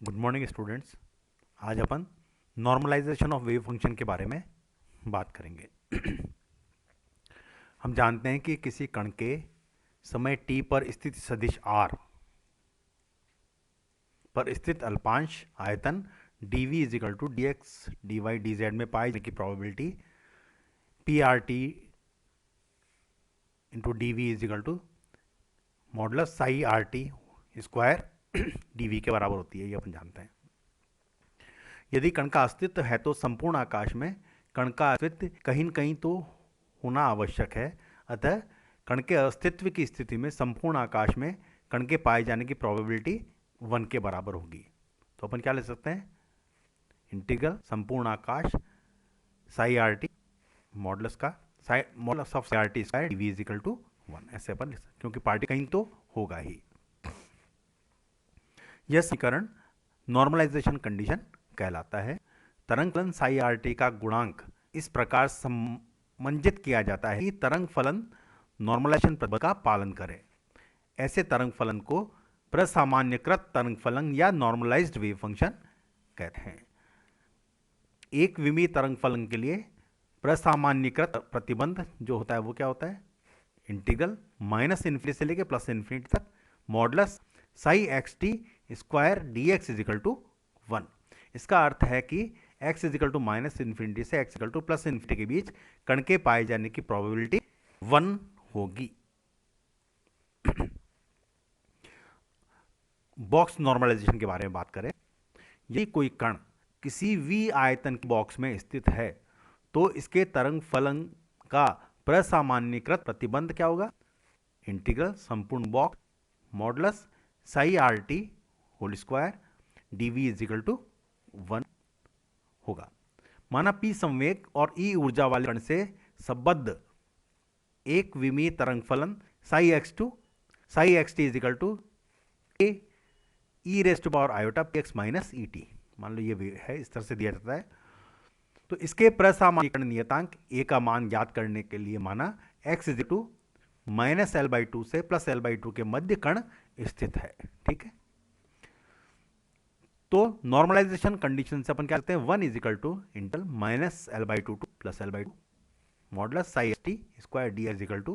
Good morning students. आज अपन normalisation of wave function के बारे में बात करेंगे। हम जानते हैं कि किसी कण के समय t पर स्थित सदिश r पर स्थित अल्पांश आयतन dv is equal to d x d y d z में पाई जाने की probability p r t into D v is equal to modulus psi r t square d v के बराबर होती है, ये अपन जानते हैं। यदि कण का अस्तित्व है तो संपूर्ण आकाश में कण का अस्तित्व कहीं न कहीं तो होना आवश्यक है। अतः कण के अस्तित्व की स्थिति में संपूर्ण आकाश में कण के पाए जाने की प्रोबेबिलिटी 1 के बराबर होगी। तो अपन क्या ले सकते हैं, इंटीग्रल संपूर्ण आकाश साई आर टी मॉडुलस का modulus of psi r t square d v is equal to 1, ऐसे अपन लिख सकते हैं, क्योंकि पार्टी कहीं तो होगा ही। यह समीकरण नॉर्मलाइजेशन कंडीशन कहलाता है। तरंग फलन साई आर टी का गुणांक इस प्रकार समंजित किया जाता है कि तरंग फलन नॉर्मलाइजेशन प्रतिबंध का पालन करे। ऐसे तरंग फलन को प्रसामान्यकृत तरंग फलन या नॉर्मलाइज्ड वेव फंक्शन कहते हैं। एक विमीय तरंग फलन के लिए प्रसामान्यकृत प्रतिबंध जो होता है वो क्या होता है, इंटीग्रल माइनस इन्फिनिटी से लेकर प्लस इन्फिनिटी तक modulus psi x t square d x is equal to 1। इसका अर्थ है कि x is equal to minus infinity से x equal to plus infinity के बीच कण के पाए जाने की प्रोबेबिलिटी 1 होगी। बॉक्स नॉर्मलाइजेशन के बारे में बात करें, यदि कोई कण किसी v आयतन के बॉक्स में स्थित है तो इसके तरंग फलन का प्रसामान्यकृत प्रतिबंध क्या होगा, इंटीग्रल संपूर्ण box modulus psi r t whole square d v is equal to 1 होगा। माना P संवेग और E ऊर्जा वाले कण से संबद्ध एक विमीय तरंग फलन psi x t is equal to a e raised to power iota P x minus E t, मान लो ये है, इस तरह से दिया जाता है। तो इसके प्रसामान्यीकरण नियतांक ए का मान ज्ञात करने के लिए माना x is to minus L by two से प्लस एल बाई टू के मध्य कण स्थित है। ठीक है, तो नॉर्मलाइजेशन कंडीशन से अपन क्या करते हैं, 1 is equal to integral minus L by two to plus l by two modulus psi s t square d x equal to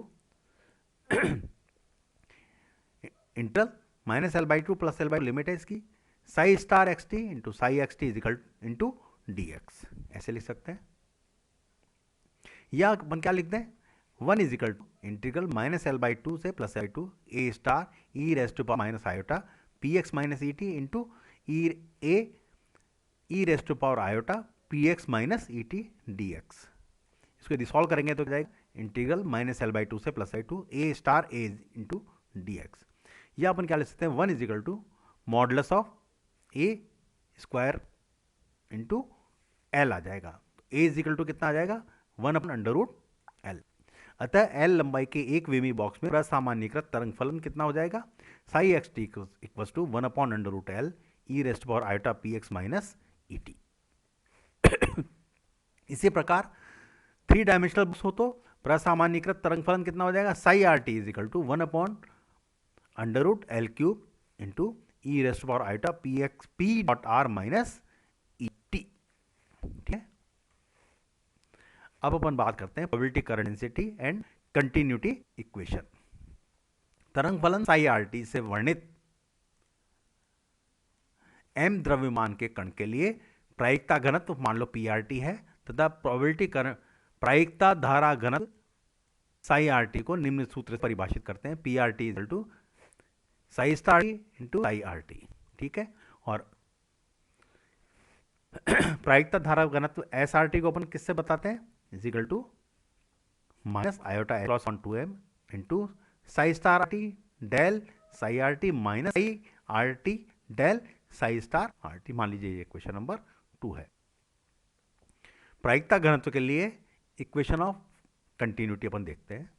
integral minus L by two plus l by limit है इसकी psi star x t into psi x t is equal into D x, ऐसे लिख सकते हैं। या अपन क्या लिखते हैं, 1 is equal to integral minus L by two से plus L two A star E raised to power minus iota P x minus E T into E raised to power iota P x minus E T D X. इसको यदि solve करेंगे तो क्या जाएगा, integral minus L by two से plus I two A star A into D X. या अपन क्या लिख सकते हैं, 1 is equal to modulus of A square into L आ जाएगा। ए इज इक्वल टू कितना आ जाएगा, 1 अपन अंडर रूट एल। अतः एल लंबाई के एक विमीय बॉक्स में प्रसामान्यीकृत तरंग फलन कितना हो जाएगा, psi x t equals to 1 upon under root l e raised power iota P x minus E t. इसी प्रकार 3 डायमेंशनल बॉक्स हो तो प्रसामान्यीकृत तरंग फलन कितना हो जाएगा, psi r t is equal to 1 upon under root l cube into E raised power iota P x p dot r minus E t. ठीक है, अब अपन बात करते हैं probability current density and continuity equation. तरंग फलन साई आर टी से वर्णित m द्रव्यमान के कण के लिए प्रायिकता घनत्व मान लो पी आर टी है तथा प्रोबेबिलिटी करंट प्रायिकता धारा घनत्व साई आर टी को निम्न सूत्र से परिभाषित करते हैं, p r t equal to psi star t into psi r t. ठीक है, और प्रायिकता धारा घनत्व एस आर टी को अपन किससे बताते हैं, is equal to minus iota cross on two m into psi star r t del psi r t minus psi r t del psi star r t. मान लीजिए ये इक्वेशन नंबर 2 है। प्रायिकता घनत्व के लिए इक्वेशन ऑफ कंटिन्यूटी अपन देखते हैं।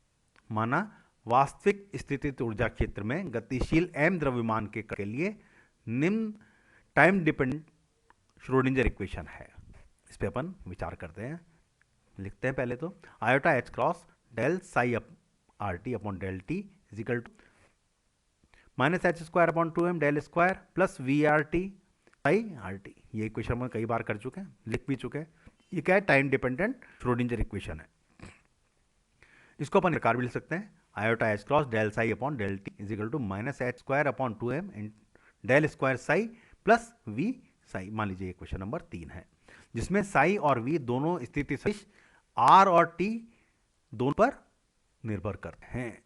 माना वास्तविक स्थितिज ऊर्जा क्षेत्र में गतिशील m द्रव्यमान के लिए निम्न टाइम डिपेंडेंट श्रोडिंजर इक्वेशन है। इस पे अपन विचार करते हैं, लिखते हैं पहले तो iota H cross del psi r t upon del T is equal to minus H square upon two m del square plus v r t psi r t. ये इक्वेशन हम कई बार कर चुके हैं, लिख भी चुके हैं। ये क्या है? टाइम डिपेंडेंट श्रोडिंजर इक्वेशन है। इसको अपन प्रकार भी लिख सकते हैं, iota H cross del psi upon del T is equal to minus H square upon 2m del square psi plus we psi. मान लीजिए ये क्वेश्चन नंबर 3 है, जिसमें साई और वी दोनों स्थिति सदिश आर और टी दोनों पर निर्भर करते हैं।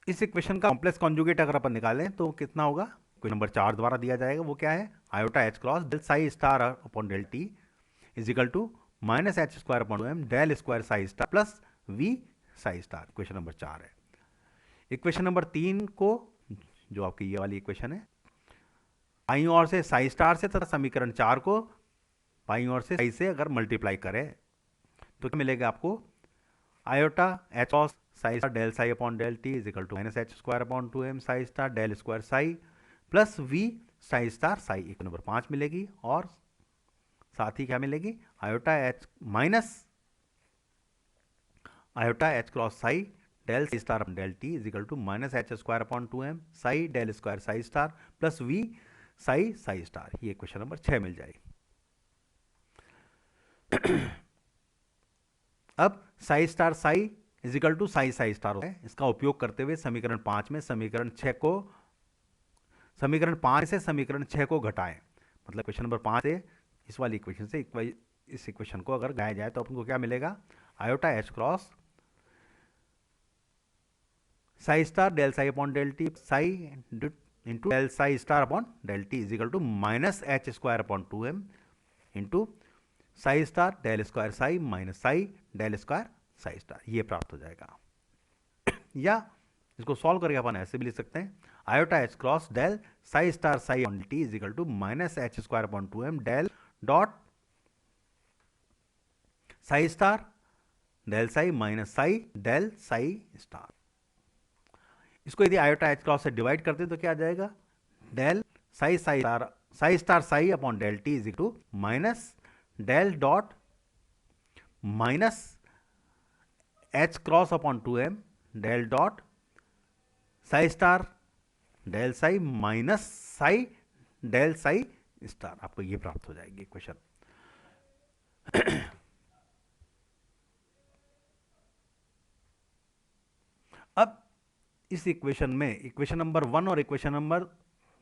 इस इक्वेशन का कॉम्प्लेक्स कॉन्जुगेट अगर अपन निकालें तो कितना होगा? क्वेश्चन नंबर 4 द्वारा दिया जाएगा। वो क्या है? Iota H cross del psi star upon del T is equal to minus H square upon m del square psi star plus we psi star. Question number 4 है। इक्वेशन नंबर 3 को, जो आपकी ये वाली इक्वेशन है, बाईं ओर से साई स्टार से तथा समीकरण 4 को बाईं ओर से साई से अगर मल्टीप्लाई करें तो क्या मिलेगा आपको? Iota H cross psi star del psi upon del T is equal to minus H square upon 2m psi star del square psi plus we psi star psi. एक नंबर 5 मिलेगी, और साथ ही क्या मिलेगी? Iota H minus iota H cross psi del psi star upon del T is equal to minus H square upon 2m psi del square psi star plus we Sai psi star. ये question number 6 मिल जाएगी। अब psi star psi is equal to psi psi star होता है। इसका उपयोग करते हुए समीकरण 5 में समीकरण 5 से समीकरण 6 को घटाएं। मतलब क्वेश्चन नंबर 5 से इस वाली इक्वेशन से इस इक्वेशन को अगर घटाया जाए तो अपन को क्या मिलेगा? Iota H cross psi star del psi upon del T psi into del psi star upon del T is equal to minus H square upon 2m into psi star del square psi minus psi del square psi star. ये प्राप्त हो जाएगा। या इसको solve करके अपन ऐसे भी लिख सकते हैं, iota H cross del psi star psi on T is equal to minus H square upon 2m del dot psi star del psi minus psi del psi star. इसको यदि आयोटा एच क्रॉस से divide करते हैं तो क्या आ जाएगा? Del psi star psi upon del T is equal to minus del dot minus H cross upon 2m del dot psi star del psi minus psi del psi star. आपको ये प्राप्त हो जाएगी इक्वेशन। अब इस इक्वेशन में equation number 1 और equation number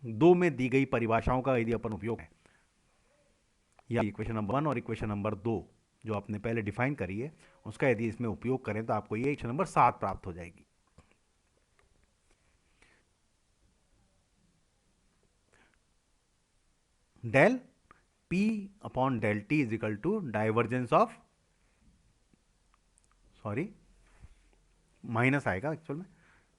2 में दी गई परिभाषाओं का यदि अपन उपयोग है, या इक्वेशन नंबर 1 और इक्वेशन नंबर 2 जो आपने पहले डिफाइन करी है उसका यदि इसमें उपयोग करें तो आपको ये इक्वेशन नंबर 7 प्राप्त हो जाएगी। Del P upon del T is equal to divergence of, sorry minus आएगा एक्चुअल में,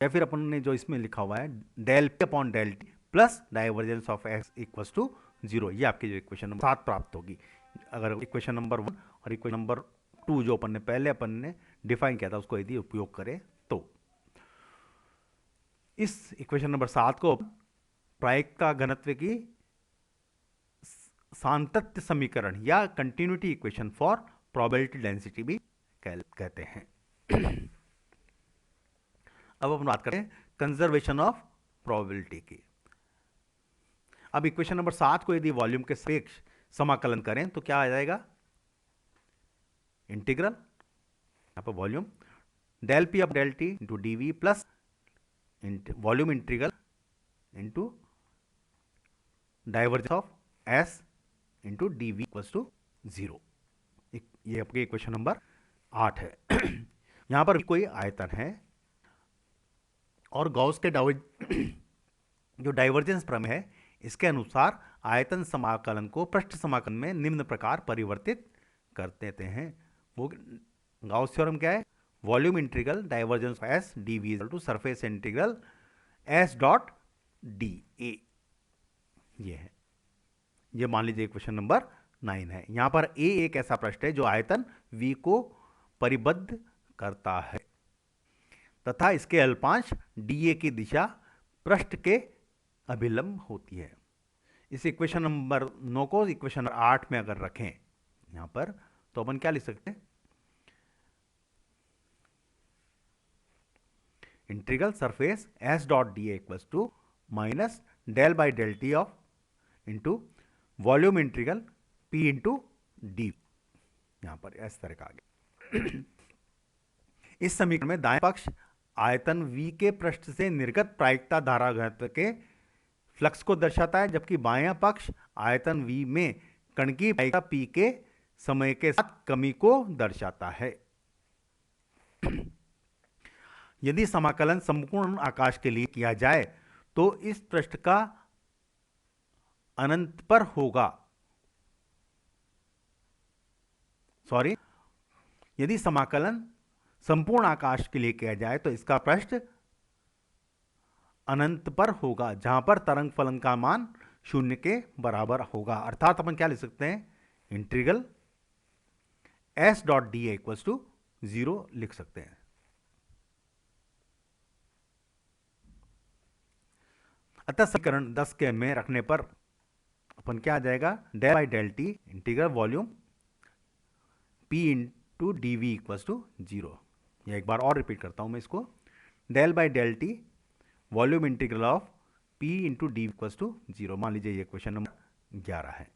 या फिर अपन ने जो इसमें लिखा हुआ है del P upon del T plus divergence of x equals to 0। ये आपकी जो इक्वेशन नंबर 7 प्राप्त होगी। अगर इक्वेशन नंबर 1 और इक्वेशन नंबर 2 जो अपन ने डिफाइन किया था उसको यदि उपयोग करें तो इस इक्वेशन नंबर 7 को प्रायिकता घनत्व की सांतत्य समीकरण या continuity equation for probability density भी कहते हैं। अब अपन बात करें कंजर्वेशन ऑफ प्रोबेबिलिटी की। अब इक्वेशन नंबर 7 को यदि वॉल्यूम के सापेक्ष समाकलन करें तो क्या आ जाएगा? इंटीग्रल यहां पर volume del P up del T into D V plus volume integral into divergence of S into D V equals to 0। ये आपके इक्वेशन नंबर 8 है। यहां पर कोई आयतन है और गॉस के जो डाइवर्जेंस प्रमेय है इसके अनुसार आयतन समाकलन को पृष्ठ समाकलन में निम्न प्रकार परिवर्तित कर देते हैं। वो गॉस थ्योरम क्या है? Volume integral divergence of S D V equal to surface integral S dot D A. ये है, ये मान लीजिए क्वेश्चन नंबर 9 है। यहां पर ए एक ऐसा पृष्ठ है जो आयतन V को परिबद्ध करता है तथा इसके अल्पांश dA की दिशा पृष्ठ के अभिलंब होती है। इस इक्वेशन नंबर 9 को इक्वेशन नंबर 8 में अगर रखें यहां पर तो अपन क्या लिख सकते हैं? Integral surface S dot D equals to minus del by del T of into volume integral P into D. यहां पर इस तरह का आ गया। इस समीकरण में दाएं पक्ष आयतन V के पृष्ठ से निर्गत प्रायिकता धारा घनत्व के फ्लक्स को दर्शाता है, जबकि बायां पक्ष आयतन V में कण की प्रायिकता P के समय के साथ कमी को दर्शाता है। यदि समाकलन संपूर्ण आकाश के लिए किया जाए तो इस पृष्ठ का अनंत पर होगा। यदि समाकलन संपूर्ण आकाश के लिए किया जाए तो इसका पृष्ठ अनंत पर होगा, जहां पर तरंग फलन का मान 0 के बराबर होगा। अर्थात अपन क्या लिख सकते हैं, integral S dot D equals to 0 लिख सकते हैं। अतः समीकरण 10 के में रखने पर अपन क्या आ जाएगा, del by del T integral volume P into D V equals to 0। या एक बार और रिपीट करता हूं मैं इसको, del by del T volume integral of P into D equals to 0। मान लीजिए ये क्वेश्चन नंबर 11 है।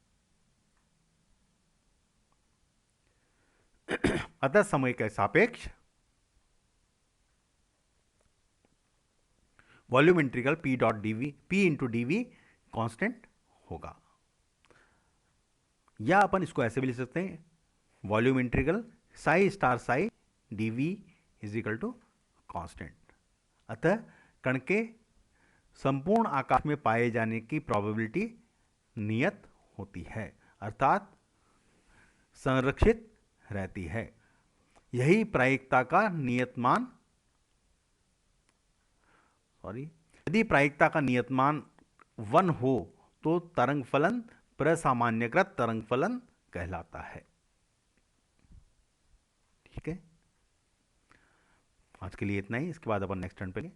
अतः समय के सापेक्ष volume integral P dot DV P into DV constant होगा। या अपन इसको ऐसे भी लिख सकते हैं, volume integral psi star psi DV is equal to constant. अतः कण के संपूर्ण आकाश में पाए जाने की प्रोबेबिलिटी नियत होती है, अर्थात संरक्षित रहती है। यही प्रायिकता का नियतमान यदि प्रायिकता का नियतमान 1 हो तो तरंग फलन प्रसामान्यकृत तरंग फलन कहलाता है। ठीक है, आज के लिए इतना ही। इसके बाद अपन नेक्स्ट टर्न पे